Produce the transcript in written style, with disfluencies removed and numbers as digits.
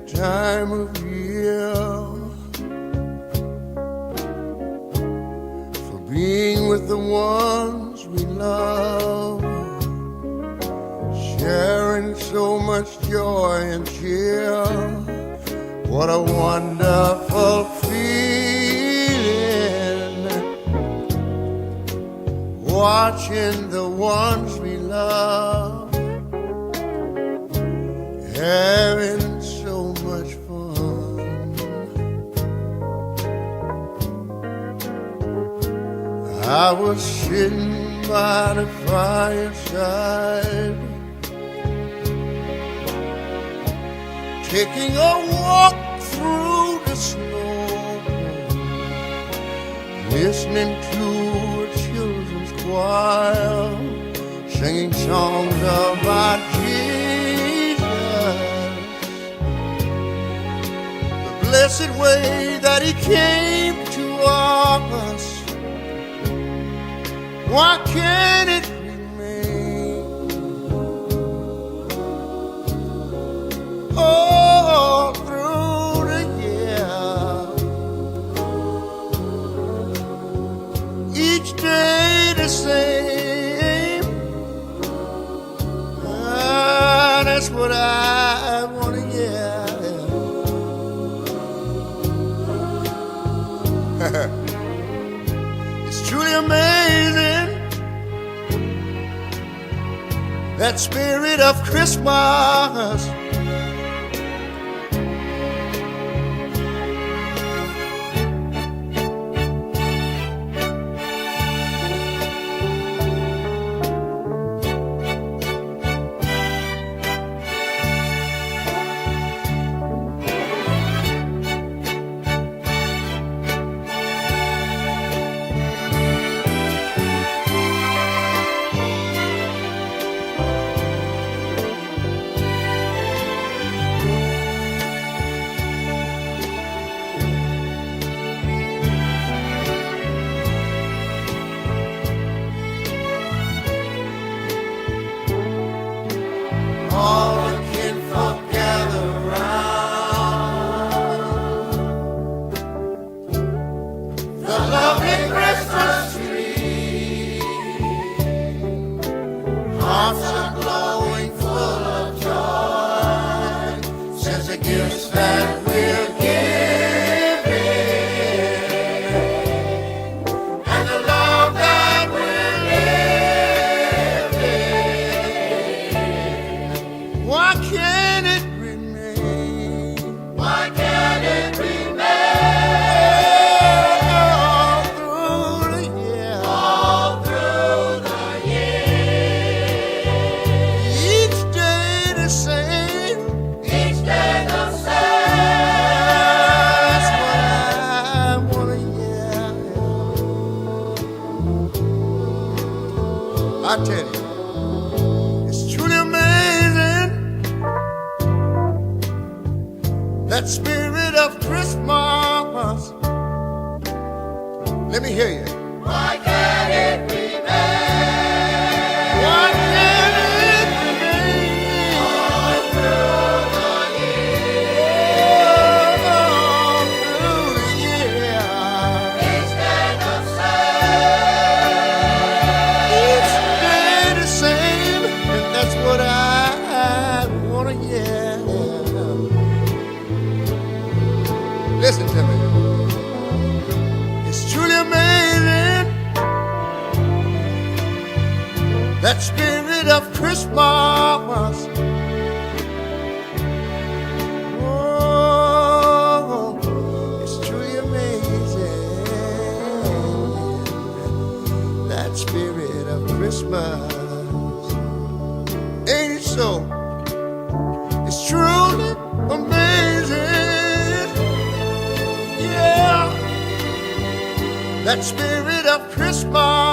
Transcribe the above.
time of year for being with the ones we love, sharing so much joy and cheer. What a wonderful feeling, watching the ones we love having so much fun. I was sitting by the fireside, taking a walk through the snow, listening to a children's choir singing songs about Jesus, the blessed way that he came to us. Why can't it remain? All through the year, each day the same. That's what I want to hear. It's truly amazing, that spirit of Christmas. All the kinfolk gather round the lovely Christmas tree. Hearts are glowing full of joy since the gifts that we're giving and the love that we're living. Why can't it remain? Why can't it remain? All through the year. All through the year. Each day the same. Each day the same. That's what I want to hear. I tell you, it's truly amazing, that spirit of Christmas. Let me hear you. Why can't it remain? Why can't it remain? All through the year. All through the year. Each day the same. Each day the same. And that's what I want to hear. Listen to me. It's truly amazing, that spirit of Christmas. Oh, it's truly amazing, that spirit of Christmas. Ain't it so? It's truly amazing. Yeah, that spirit of Christmas.